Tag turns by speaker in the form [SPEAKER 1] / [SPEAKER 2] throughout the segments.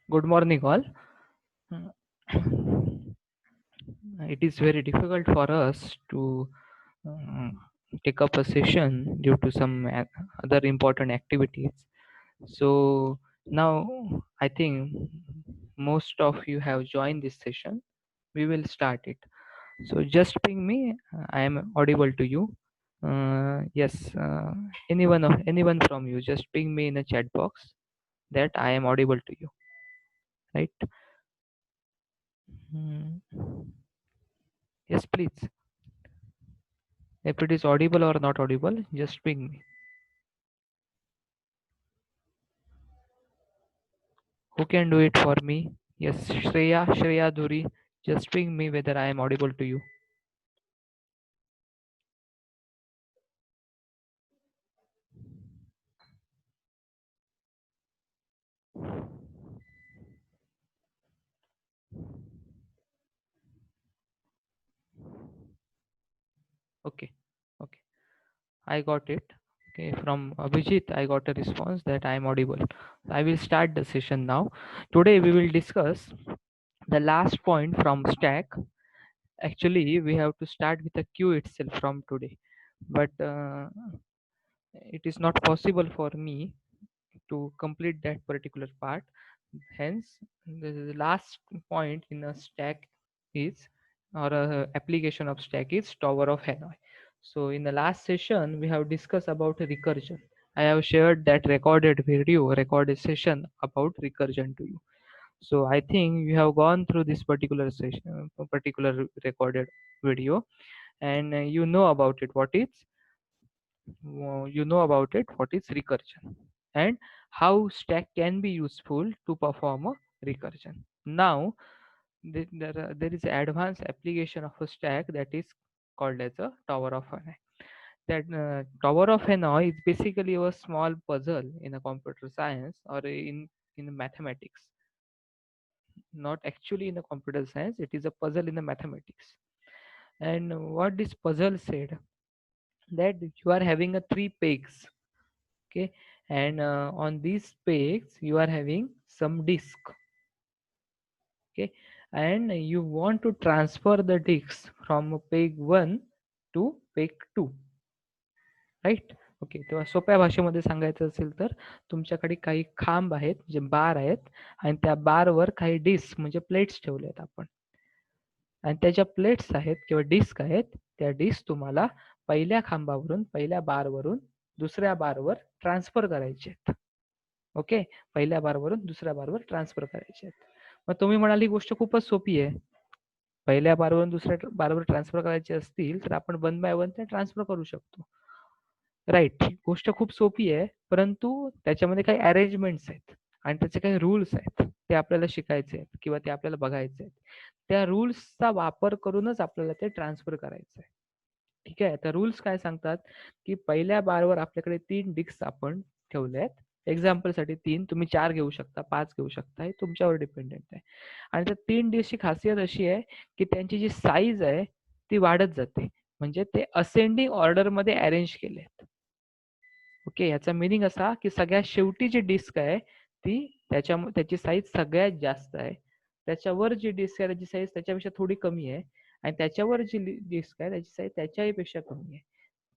[SPEAKER 1] Good morning, all. Uh, It is very difficult for us to uh, take up a session due to some other important activities. So now I think most of you have joined this session. We will start it. So just ping me. I am audible to you. Yes, anyone from you, just ping me in a chat box that I am audible to you. Right? Mm, yes, please. If it is audible or not audible, just ping me. Who can do it for me? Yes, Shreya Duri, just ping me whether I am audible to you. Okay, okay, I got it. Okay, from Abhijit, I got a response that I am audible. I will start the session now. Today we will discuss the last point from stack. Actually, we have to start with the queue itself from today, but it is not possible for me to complete that particular part. Hence, the last point in a stack is, or a application of stack is Tower of Hanoi. So in the last session, we have discussed about recursion. I have shared that recorded video, recorded session about recursion to you. So I think you have gone through this particular session, particular recorded video, and you know about it. You know about it, what is recursion, and how stack can be useful to perform a recursion. Now there is advanced application of a stack that is called as a Tower of Hanoi. That Tower of Hanoi is basically a small puzzle in a computer science, or in mathematics. Not actually in a computer science, it is a puzzle in the mathematics. And what this puzzle said, that you are having a three pegs. Okay, and on these pegs you are having some disk. Okay, and you want to transfer the disks from peg 1 to peg 2, right. Okay, तेव्हा सोप्या भाषेमध्ये सांगायचं असेल तर तुमच्याकडे काही खांब आहेत, जे बार आहेत, आणि त्या बारवर काही डिस्क म्हणजे प्लेट्स ठेवले आहेत आपण, आणि त्याच्या प्लेट्स आहेत किंवा डिस्क आहेत. त्या डिस्क तुम्हाला पहिल्या खांबावरून, पहिल्या बारवरून दुसऱ्या बारवर ट्रान्सफर करायचे आहेत. ओके, पहिल्या बारवरून दुसऱ्या बारवर ट्रान्सफर करायचे आहेत. मग तुम्ही म्हणाल ही गोष्ट खूपच सोपी आहे. पहिल्या बारवरून दुसऱ्या बारवर ट्रान्सफर करायचे असतील तर आपण 1 बाय 1 ते ट्रान्सफर करू शकतो. राइट, गोष्ट खूप सोपी आहे, परंतु त्याच्यामध्ये काही अरेंजमेंट्स आहेत आणि त्याचे काही रूल्स आहेत. ते आपल्याला शिकायचे आहेत किंवा ते आपल्याला बघायचे आहेत. त्या रूल्सचा वापर करूनच आपल्याला ते ट्रान्सफर करायचं आहे. ठीक आहे. तर रूल्स काय सांगतात, की पहिल्या बारवर आपल्याकडे 3 डिस्क आपण ठेवले आहेत. एक्झाम्पलसाठी 3, तुम्ही 4 घेऊ शकता, 5 घेऊ शकता, हे तुमच्यावर डिपेंडेंट आहे. आणि त्या 3 डिस्कची खासियत अशी आहे, की त्यांची जी साईज आहे ती वाढत जाते. म्हणजे ते असेंडिंग ऑर्डरमध्ये अरेंज केले आहेत. ओके, याचा मीनिंग असा, की सगळ्यात शेवटी जी डिस्क आहे ती त्याची साईज सगळ्यात जास्त आहे. त्याच्यावर जी डिस्क आहे त्याची साईज त्याच्यापेक्षा थोडी कमी आहे, आणि त्याच्यावर जी डिस्क आहे त्याची साईज त्याच्याही पेक्षा कमी आहे.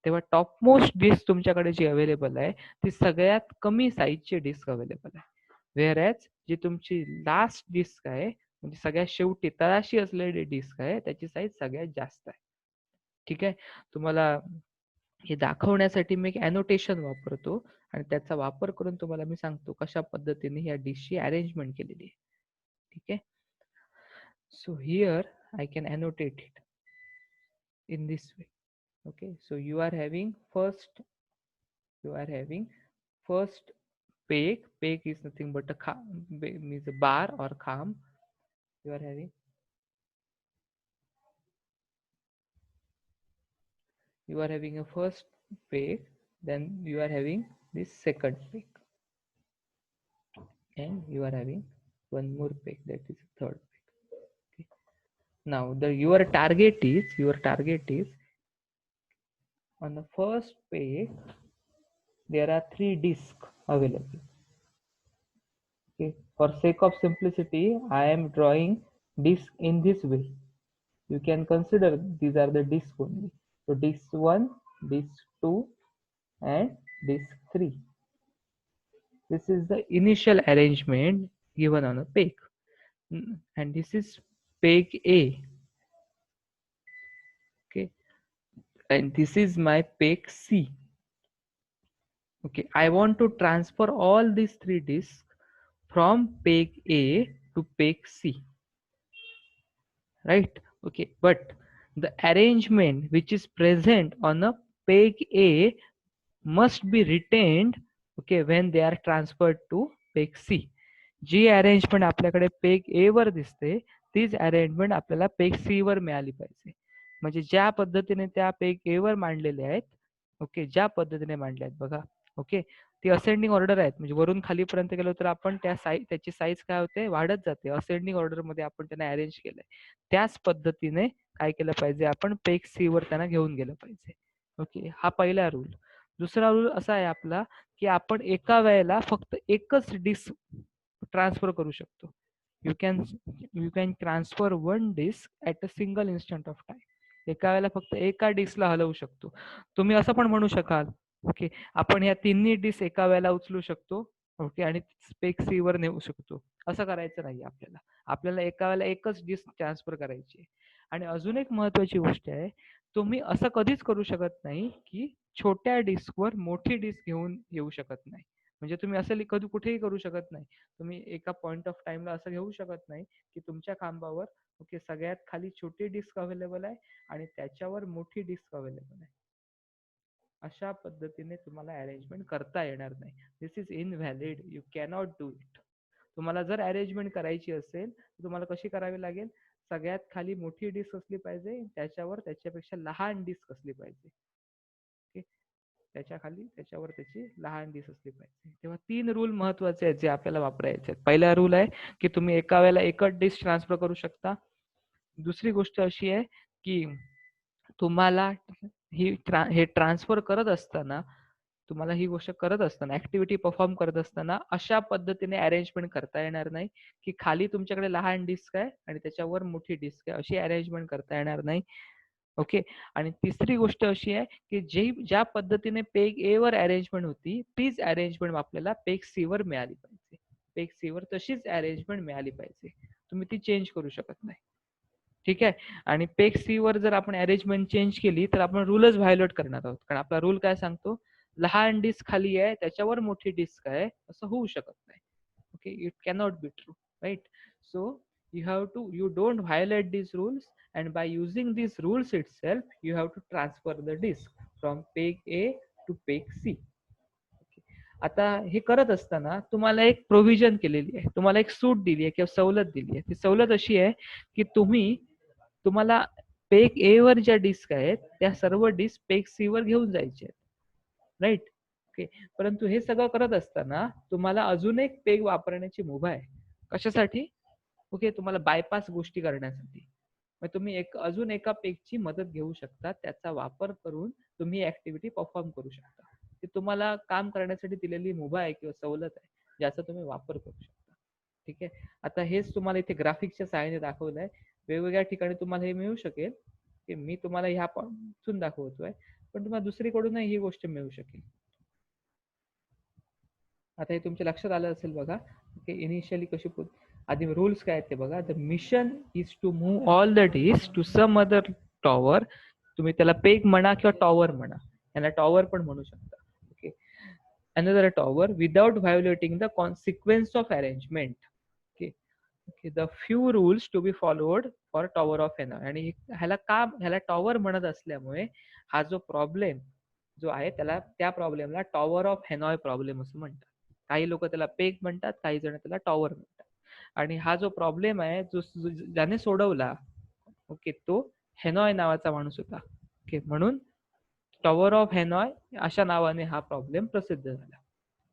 [SPEAKER 1] तेव्हा टॉप मोस्ट डिस्क तुमच्याकडे जी अवेलेबल आहे ती सगळ्यात कमी साईजची डिस्क अवेलेबल आहे. व्हेअर ॲज जी तुमची लास्ट डिस्क आहे, म्हणजे सगळ्यात शेवटी तळाशी असलेली डिस्क आहे, त्याची साईज सगळ्यात जास्त आहे. ठीक आहे. तुम्हाला हे दाखवण्यासाठी मी एक अॅनोटेशन वापरतो, आणि त्याचा वापर करून तुम्हाला मी सांगतो कशा पद्धतीने या डिशची अरेंजमेंट केलेली आहे. ठीक आहे. So here I can annotate it in this way. Okay, so you are having first peg is nothing but a means a bar or kham. You are having a first peg, then you are having this second peg, and you are having one more peg, that is third peg. Okay. Now your target is on the first peg there are 3 discs available. Okay, for sake of simplicity, I am drawing disk in this way. You can consider these are the disk only. So disk 1, disk 2, and disk 3. This is the initial arrangement given on a peg. And this is peg A. Okay, and this is my peg C. Okay, I want to transfer all these three disks from peg A to peg C, right? Okay, but the arrangement which is present on a peg A must be retained, okay, when they are transferred to peg C. जी arrangement आपल्याकडे peg A वर दिसते तीच arrangement आपल्याला peg C वर मिळाली पाहिजे. म्हणजे ज्या पद्धतीने त्या पेग ए वर मांडलेले आहेत, ओके, ज्या पद्धतीने मांडले आहेत बघा, ओके, ती असेंडिंग ऑर्डर आहेत. म्हणजे वरून खालीपर्यंत गेलो तर आपण त्याची साईज काय होते, वाढत जाते. असेंडिंग ऑर्डर मध्ये आपण त्यांना अरेंज केलंय. त्याच पद्धतीने काय केलं पाहिजे, आपण पेग सी वर त्यांना घेऊन गेलं पाहिजे. ओके, हा पहिला रूल. दुसरा रूल असा आहे आपला, की आपण एका वेळेला फक्त एकच डिस्क ट्रान्सफर करू शकतो. You can transfer one disk at a single instant of time. एका वेळेला फक्त एका डिस्कला हलवू शकतो. तुम्ही असं पण म्हणू शकाल, ओके, आपण ह्या तिन्ही डिस्क एका वेळेला उचलू शकतो, ओके, आणि स्पेक सी वर नेऊ शकतो. असं करायचं नाही आपल्याला. आपल्याला एका वेळेला एकच डिस्क ट्रान्सफर करायची. आणि अजून एक महत्वाची गोष्ट आहे, तुम्ही असं कधीच करू शकत नाही की छोट्या डिस्कवर मोठी डिस्क घेऊन येऊ शकत नाही. म्हणजे तुम्ही असं कधी कुठेही करू शकत नाही. तुम्ही एका पॉइंट ऑफ टाइमला असं घेऊ शकत नाही की तुमच्या खांबावर, ओके, सगळ्यात खाली छोटी डिस्क अवेलेबल आहे आणि त्याच्यावर मोठी डिस्क अवेलेबल आहे. अशा पद्धतीने तुम्हाला अरेंजमेंट करता येणार नाही. This is invalid. You cannot do it. तुम्हाला जर अरेंजमेंट करायची असेल तर तुम्हाला कशी करावी लागेल, सगळ्यात खाली मोठी डिस्क असली पाहिजे, त्याच्यावर त्याच्यापेक्षा लहान डिस्क असली पाहिजे, ओके, त्याच्या खाली त्याच्यावर त्याची लहान डिस्क असली पाहिजे. तेव्हा 3 रूल महत्वाचे आहेत जे आपल्याला वापरायचे आहेत. पहिला रूल आहे की तुम्ही एका वेळेला एकच डिस्क ट्रान्सफर करू शकता. दुसरी गोष्ट अशी आहे की तुम्हाला हे ट्रान्सफर करत असताना, तुम्हाला ही गोष्ट करत असताना, ऍक्टिव्हिटी परफॉर्म करत असताना अशा पद्धतीने अरेंजमेंट करता येणार नाही की खाली तुमच्याकडे लहान डिस्क आहे आणि त्याच्यावर मोठी डिस्क आहे. अशी अरेंजमेंट करता येणार नाही, ओके. आणि तिसरी गोष्ट अशी आहे की ज्या पद्धतीने पेग ए वर अरेंजमेंट होती तीच अरेंजमेंट आपल्याला पेग सी वर मिळाली पाहिजे. पेग सी वर तशीच अरेंजमेंट मिळाली पाहिजे. तुम्ही ती चेंज करू शकत नाही, ठीक आहे. आणि पेग सी वर जर आपण अरेंजमेंट चेंज केली तर आपण रूलच व्हायोलेट करणार आहोत. कारण आपला रूल काय सांगतो, लहान डिस्क खाली आहे त्याच्यावर मोठी डिस्क आहे, असं होऊ शकत नाही. Okay, it cannot be true, right? So you don't violate these rules, and by using these rules itself you have to transfer the disk from peg A to peg C. आता हे करत असताना तुम्हाला एक प्रोव्हिजन केलेली आहे, तुम्हाला एक सूट दिली आहे किंवा सवलत दिली आहे. ती सवलत अशी आहे की तुम्हाला पेग ए वर ज्या डिस्क आहेत त्या सर्व डिस्क पेग सी वर घेऊन जायचे आहेत, राईट? ओके, परंतु हे सगळं करत असताना तुम्हाला अजून एक पेग वापरण्याची मुभा आहे. कशासाठी? ओके, तुम्हाला बायपास गोष्टी करण्यासाठी. मग तुम्ही अजून एका पेगची मदत घेऊ शकता. त्याचा वापर करून तुम्ही ऍक्टिव्हिटी परफॉर्म करू शकता. ती तुम्हाला काम करण्यासाठी दिलेली मुभा आहे किंवा सवलत आहे, ज्याचा तुम्ही वापर करू शकता. ठीक आहे. आता हेच तुम्हाला इथे ग्राफिक्सच्या सहाय्याने दाखवलंय. वेगवेगळ्या ठिकाणी तुम्हाला हे मिळू शकेल की मी तुम्हाला ह्या पासून दाखवतोय, पण तुम्हाला दुसरीकडूनही ही गोष्ट मिळू शकेल. आता हे तुमच्या लक्षात आलं असेल बघा, की इनिशियली कशी आधी रूल्स काय आहेत ते बघा. The mission is to move all the disk to some other tower. तुम्ही त्याला पेग म्हणा किंवा टॉवर म्हणा, याला टॉवर पण म्हणू शकता, okay. Another tower without violating the consequence of arrangement, okay. Okay, the few rules to be followed for tower of Hanoi. आणि ह्याला टॉवर म्हणत असल्यामुळे हा जो प्रॉब्लेम जो आहे त्या प्रॉब्लेमला टॉवर ऑफ हेनॉय प्रॉब्लेम असं म्हणतात. काही लोक त्याला पेग म्हणतात, काही जण त्याला टॉवर म्हणतात. आणि हा जो प्रॉब्लेम आहे ज्याने सोडवला, ओके, तो हेनॉय नावाचा माणूस होता, ओके. म्हणून टॉवर ऑफ हेनॉय अशा नावाने हा प्रॉब्लेम प्रसिद्ध झाला,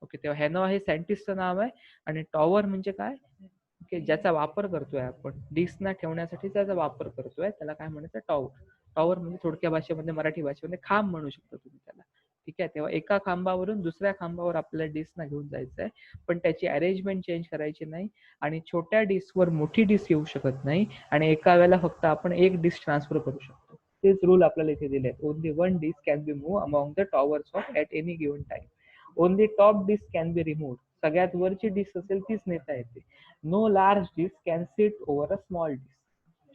[SPEAKER 1] ओके. तेव्हा हेनॉय हे सायंटिस्टचं नाव आहे. आणि टॉवर म्हणजे काय, ओके, ज्याचा वापर करतोय आपण डिस्कना ठेवण्यासाठी, त्याचा वापर करतोय त्याला काय म्हणायचं, टॉवर. टॉवर म्हणजे थोडक्या भाषेमध्ये, मराठी भाषेमध्ये खांब म्हणू शकता तुम्ही त्याला, ठीक आहे. तेव्हा एका खांबावरून दुसऱ्या खांबावर आपल्याला डिस्कना घेऊन जायचं आहे, पण त्याची अरेंजमेंट चेंज करायची नाही आणि छोट्या डिस्कवर मोठी डिस्क येऊ शकत नाही आणि एका वेळेला फक्त आपण एक डिस्क ट्रान्सफर करू शकतो. तेच रूल आपल्याला इथे दिले आहेत. Only one disk can be move among the towers of at any given time. Only top disk can be removed. सगळ्यात वरची डिस्क असेल तीच नेता येते. No large disk can sit over a small disk.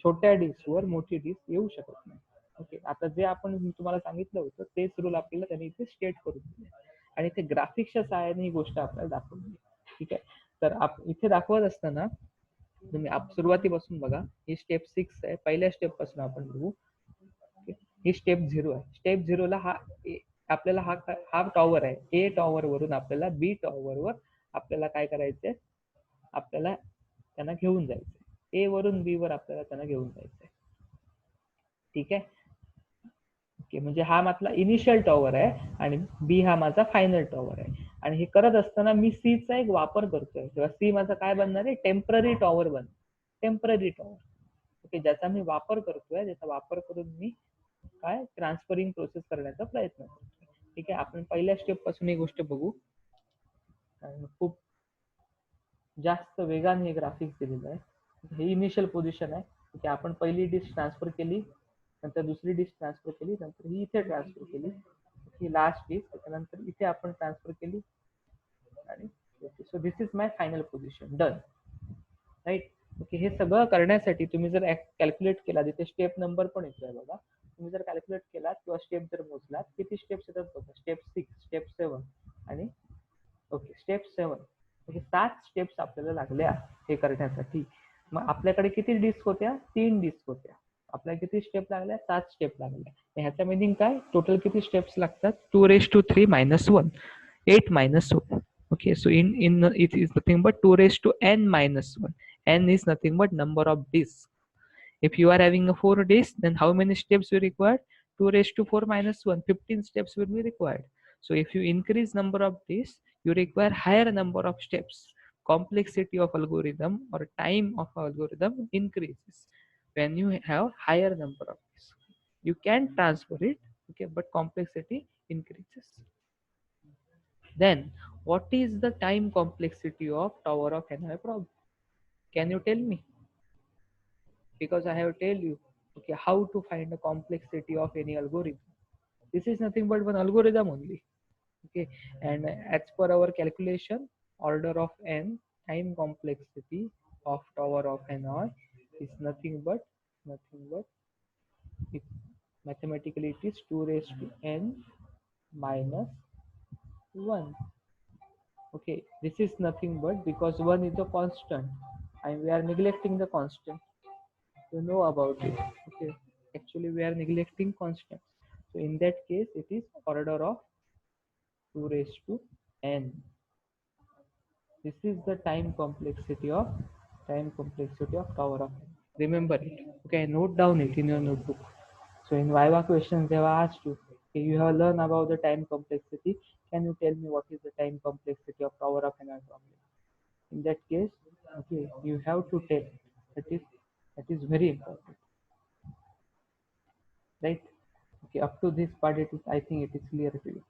[SPEAKER 1] छोट्या डिस्कवर मोठी डिस्क येऊ शकत नाही. ओके, आता जे आपण तुम्हाला सांगितलं होतं तेच रूल आपल्याला त्यांनी इथे स्टेट करून दिले आणि इथे ग्राफिक्सच्या सहाय्याने ही गोष्ट आपल्याला दाखवली. ठीक आहे, तर इथे दाखवत असताना तुम्ही सुरुवातीपासून बघा. ही स्टेप 6 आहे. पहिल्या स्टेप पासून आपण बघू. ही स्टेप 0 आहे. स्टेप 0ला आपल्याला हा टॉवर आहे. ए टॉवर वरून आपल्याला बी टॉवर वर आपल्याला काय करायचंय, आपल्याला त्यांना घेऊन जायचंय. ए वरून बी वर आपल्याला त्यांना घेऊन जायचंय. ठीक आहे. ओके, म्हणजे हा माझा इनिशियल टॉवर आहे आणि बी हा माझा फायनल टॉवर आहे. आणि हे करत असताना मी सी चा एक वापर करतोय. तेव्हा सी माझा काय बनणार आहे, टेम्पररी टॉवर बनणार. Temporary tower. ओके, ज्याचा मी वापर करतोय, ज्याचा वापर करून मी काय ट्रान्सफरिंग प्रोसेस करण्याचा प्रयत्न करतोय. ठीक आहे, आपण पहिल्या स्टेप पासून ही गोष्ट बघू. खूप जास्त वेगाने हे ग्राफिक्स दिलेलं आहे. हे इनिशियल पोझिशन आहे. ठीक आहे, आपण पहिली डिस्क ट्रान्सफर केली, नंतर दुसरी डिस्क ट्रान्सफर केली, नंतर ही इथे ट्रान्सफर केली, ही लास्ट डिस्क, त्याच्यानंतर इथे आपण ट्रान्सफर केली आणि okay, so this is my final position. Done, right. Okay, हे सगळं करण्यासाठी तुम्ही जर कॅल्क्युलेट केला, तिथे स्टेप नंबर पण येतोय बघा. तुम्ही जर कॅल्क्युलेट केलात किंवा स्टेप जर मोजलात, किती स्टेप्स येतात बघा. स्टेप 6, स्टेप 7 आणि ओके स्टेप 7. म्हणजे 7 स्टेप्स आपल्याला लागल्या हे करण्यासाठी. मग आपल्याकडे किती डिस्क होत्या, 3 डिस्क होत्या. आपल्याला किती स्टेप लागल्या, 7 स्टेप लागल्या. ह्याचा मिनिंग काय, टोटल किती स्टेप्स लागतात, 2⁻³ - 1, 8 - 1. Okay, so in it is nothing but 2⁻n - 1. N is nothing but number of disks. If you are having a 4 disks, then how many steps you require, 2⁻⁴ - 1, 15 steps will be required. So if you increase number of disks, you require higher number of steps. Complexity of algorithm or time of algorithm increases when you have higher number of disks. You can transfer it, okay, but complexity increases. Then what is the time complexity of tower of Hanoi problem? Can you tell me? Because I have tell you, okay, how to find the complexity of any algorithm. This is nothing but one algorithm only. Okay, and as per our calculation, order of n, time complexity of tower of Hanoi is nothing but it, mathematically it is 2⁻n minus 1. Okay, this is nothing but because 1 is a constant and we are neglecting the constant. You know about it. Okay, actually we are neglecting constants. So in that case, it is order of 2⁻n. This is the time complexity of tower of n. Remember it. Okay, note down it in your notebook. So in Viva questions, they have asked you, okay, you have learned about the time complexity. Can you tell me what is the time complexity of tower of n problem? In that case, okay, you have to tell. That is very important, right? Okay, up to this part, I think it is clear to you.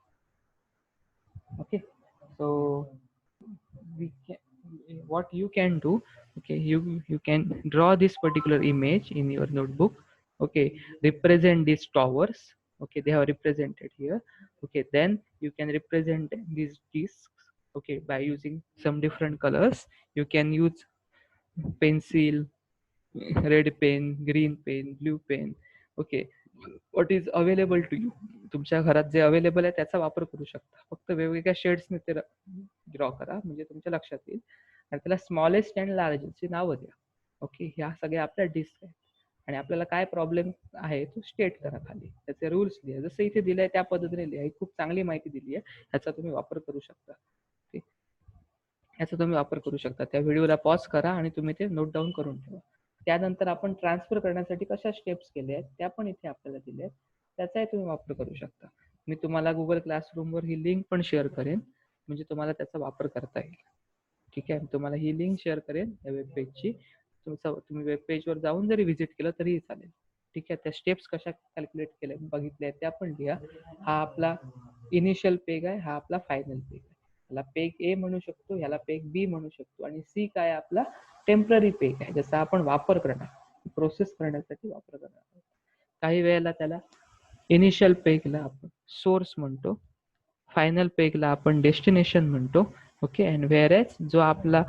[SPEAKER 1] Okay, so what you can do, okay, you can draw this particular image in your notebook. Okay, represent these towers. Okay, they are represented here. Okay, then you can represent these discs, okay, by using some different colors. You can use pencil, red pen, green pen, blue pen. Okay, what is available to you, तुमच्या घरात जे available आहे त्याचा वापर करू शकता. फक्त वेगवेगळ्या शेड्सने ते ड्रॉ करा, म्हणजे तुमच्या लक्षात येईल. आणि त्याला स्मॉलेस्ट अँड लार्जेस्ट नावं द्या. ओके, ह्या सगळ्या आपल्या डिस्क आहेत आणि आपल्याला काय प्रॉब्लेम आहे तो स्टेट करा खाली, त्याचे रूल्स लिहा. जसं इथे दिलंय त्या पद्धतीने लिहा. ही खूप चांगली माहिती दिली आहे, ह्याचा तुम्ही वापर करू शकता. याचा तुम्ही वापर करू शकता. त्या व्हिडिओला पॉज करा आणि तुम्ही ते नोट डाऊन करून ठेवा. त्यानंतर आपण ट्रान्सफर करण्यासाठी कशा स्टेप्स केल्या आहेत त्या पण इथे आपल्याला दिल्या आहेत, त्याचाही तुम्ही वापर करू शकता. मी तुम्हाला गुगल क्लासरूमवर ही लिंक पण शेअर करेन, म्हणजे तुम्हाला त्याचा वापर करता येईल. ठीक आहे, तुम्हाला ही लिंक शेअर करेन या वेब पेजची. तुम्ही वेब पेजवर जाऊन जरी व्हिजिट केलं तरीही चालेल. ठीक आहे. त्या स्टेप्स कशा कॅल्क्युलेट केल्या बघितल्या त्या पण लिहा. हा आपला इनिशियल पेग आहे, हा आपला फायनल पेग आहे. ह्याला पेग ए म्हणू शकतो, ह्याला पेग बी म्हणू शकतो, आणि सी काय आपला टेम्पररी पेग आहे, ज्याचा आपण वापर करणार प्रोसेस करण्यासाठी वापर करणार. काही वेळेला त्याला इनिशियल पेगला आपण सोर्स म्हणतो, फायनल पेगला आपण डेस्टिनेशन म्हणतो. ओके. अँड व्हेअरएज जो आपला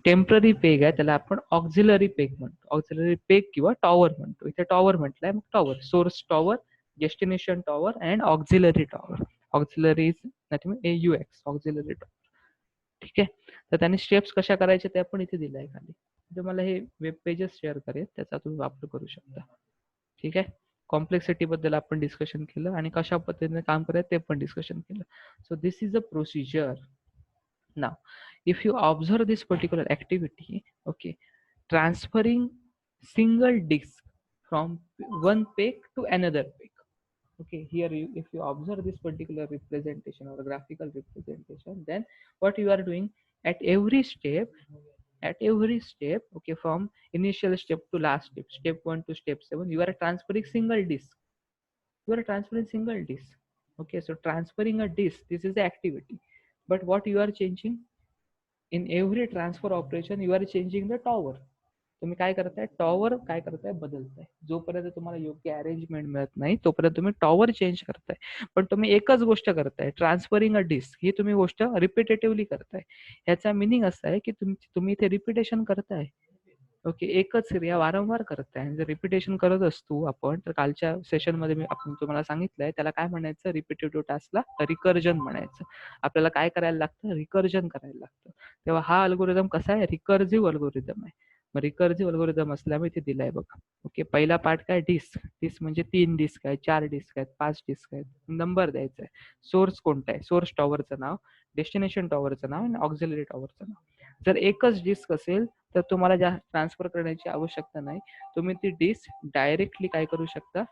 [SPEAKER 1] टेम्पररी पेग आहे त्याला आपण ऑक्झिलरी पेग म्हणतो, ऑक्झिलरी पेग किंवा टॉवर म्हणतो. इथे टॉवर म्हटलंय, मग tower, source tower, destination tower and auxiliary tower. Auxiliary is nothing AUX, auxiliary tower. ठीक आहे. तर त्याने स्टेप्स कशा करायच्या ते आपण इथे दिलं आहे खाली. तुम्हाला हे वेब पेजेस शेअर करेल, त्याचा तुम्ही वापर करू शकता. ठीक आहे. कॉम्प्लेक्सिटी बद्दल आपण डिस्कशन केलं आणि कशा पद्धतीने काम करायचं ते पण डिस्कशन केलं. So this is a procedure. Now, if you observe this particular activity, okay, transferring single disk from one peg to another peg. Okay, here if you observe this particular representation or graphical representation, then what you are doing at every step, okay, from initial step to last step, step 1 to step 7, you are transferring single disk. You are transferring single disk. Okay, so transferring a disk, this is the activity. But what you are changing? In every transfer operation you are changing the tower. तुम्ही काय करताय, tower काय करताय, बदलताय. जोपर्यंत तुम्हाला योग्य arrangement मिळत नाही तोपर्यंत तुम्ही टॉवर चेंज करताय. पण तुम्ही एकच गोष्ट करताय, ट्रान्सफरिंग अ डिस्क, ही तुम्ही गोष्ट रिपिटेटिव्हली करताय. ह्याचा मिनिंग असा आहे की तुम्ही इथे रिपिटेशन करताय. ओके, एकच क्रिया वारंवार करताय. जर रिपिटेशन करत असतो आपण, तर कालच्या सेशनमध्ये मी आपण तुम्हाला सांगितलंय त्याला काय म्हणायचं, रिपिटेटिव्ह टास्कला रिकर्जन म्हणायचं. आपल्याला काय करायला लागतं, रिकर्जन करायला लागतं. तेव्हा हा अल्गोरिदम कसा आहे, रिकर्जिव्ह अल्गोरिदम आहे. मग रिकर्जिव्ह अल्गोरिदम असल्यामुळे इथे दिलाय बघा. ओके, पहिला पार्ट काय, डिस्क. डिस्क म्हणजे 3 डिस्क आहेत, 4 डिस्क आहेत, 5 डिस्क आहेत, नंबर द्यायचा आहे. सोर्स कोणता आहे, सोर्स टॉवरचं नाव, डेस्टिनेशन टॉवरचं नाव आणि ऑक्झिलरी टॉवरचं नाव. जर एकच डिस्क असेल तर तुम्हाला ट्रान्सफर करण्याची आवश्यकता नाही. तुम्ही ती डिस्क डायरेक्टली काय करू शकता,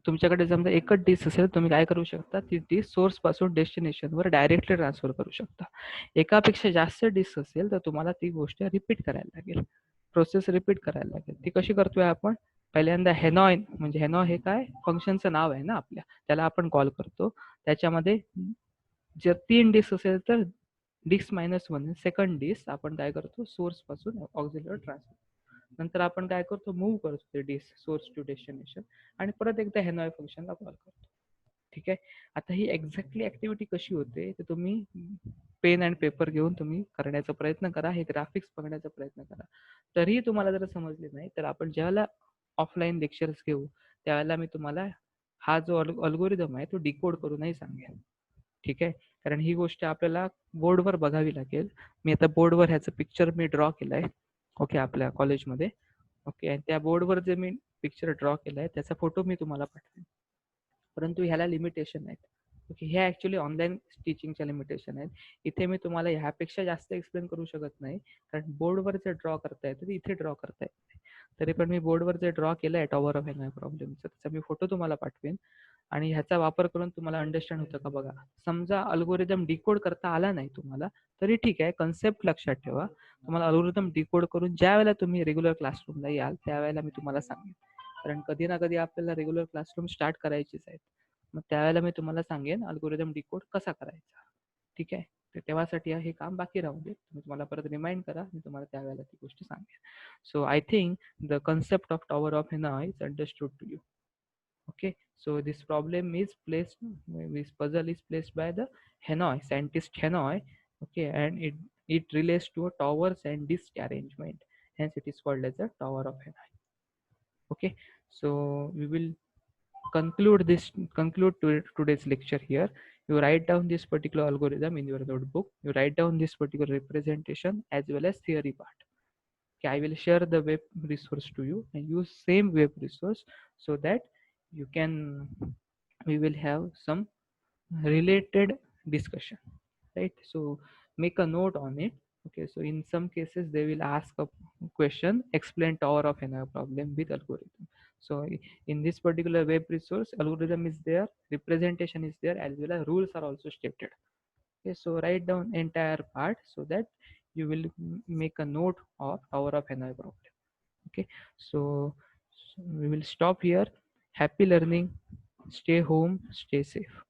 [SPEAKER 1] तुमच्याकडे समजा एकच डिस्क असेल, तुम्ही काय करू शकता, ती डिस्क सोर्स पासून डेस्टिनेशनवर डायरेक्टली ट्रान्सफर करू शकता. एकापेक्षा जास्त डिस्क असेल तर तुम्हाला ती गोष्ट रिपीट करायला लागेल, प्रोसेस रिपीट करायला लागेल. ती कशी करतोय आपण, पहिल्यांदा हेनॉय, म्हणजे हेनॉ हे काय फंक्शनचं नाव आहे ना आपल्या, त्याला आपण कॉल करतो. त्याच्यामध्ये जर 3 डिस्क असेल तर डिस्क -1 सेकंड डिस्क आपण काय करतो, सोर्स पासून ऑक्झिलरी ट्रान्सफर. नंतर आपण काय करतो, मूव्ह करतो ते डिस्क सोर्स टू डेस्टिनेशन, आणि परत एकदा हेनॉय फंक्शनला कॉल करतो. ठीक आहे. आता ही एक्झॅक्टली ऍक्टिव्हिटी कशी होते ते तुम्ही पेन अँड पेपर घेऊन तुम्ही करण्याचा प्रयत्न करा, हे ग्राफिक्स बघण्याचा प्रयत्न करा. तरीही तुम्हाला जर समजले नाही तर आपण ज्यावेळेला ऑफलाईन लेक्चर्स घेऊ त्यावेळेला मी तुम्हाला हा जो अल्गोरिदम आहे तो डिकोड करूनही सांगेन. ठीक आहे. कारण ही गोष्ट आपल्याला बोर्डवर बघावी लागेल. मी आता बोर्डवर ह्याचं पिक्चर मी ड्रॉ केलंय. ओके, आपल्या कॉलेजमध्ये. ओके, आणि त्या बोर्डवर जे मी पिक्चर ड्रॉ केलाय त्याचा फोटो मी तुम्हाला पाठवेन. परंतु ह्याला लिमिटेशन आहेत. ओके, ह्या ऍक्च्युली ऑनलाईन टीचिंगच्या लिमिटेशन आहेत. इथे मी तुम्हाला ह्यापेक्षा जास्त एक्सप्लेन करू शकत नाही, कारण बोर्डवर जे ड्रॉ करता येतं ते इथे ड्रॉ करता येत नाही. तरी पण मी बोर्डवर जे ड्रॉ केलंय टॉवर ऑफ हेनॉय प्रॉब्लेमचं, त्याचा मी फोटो तुम्हाला पाठवेन. आणि ह्याचा वापर करून तुम्हाला अंडरस्टँड होतं का बघा. समजा अल्गोरिदम डिकोड करता आला नाही तुम्हाला तरी ठीक आहे, कन्सेप्ट लक्षात ठेवा. तुम्हाला अल्गोरिदम डिकोड करून ज्या वेळेला तुम्ही रेग्युलर क्लासरूमला याल त्यावेळेला मी तुम्हाला सांगेन. कारण कधी ना कधी आपल्याला रेग्युलर क्लासरूम स्टार्ट करायचीच आहेत. मग त्यावेळेला मी तुम्हाला सांगेन अल्गोरिदम डिकोड कसा करायचा. ठीक आहे. तर तेव्हासाठी हे काम बाकी राहू दे. तुम्ही तुम्हाला परत रिमाइंड करा, मी तुम्हाला त्यावेळेला ती गोष्ट सांगेन. So I think the concept of tower of Hanoi is understood to you. Okay, so this problem is placed, this puzzle is placed by the Hanoi scientist Hanoi. Okay, and it relates to a towers and disk arrangement, hence it is called as the Tower of Hanoi. Okay, so we will conclude today's lecture here. You write down this particular algorithm in your notebook, you write down this particular representation as well as theory part. Okay, I will share the web resource to you and use same web resource so that you can, we will have some related discussion, right? So make a note on it. Okay, so in some cases they will ask a question, explain tower of Hanoi problem with algorithm. So in this particular web resource, algorithm is there, representation is there, as well as rules are also stated. Okay, so write down entire part so that you will make a note of Tower of Hanoi problem. Okay, so we will stop here. Happy learning. Stay home, stay safe.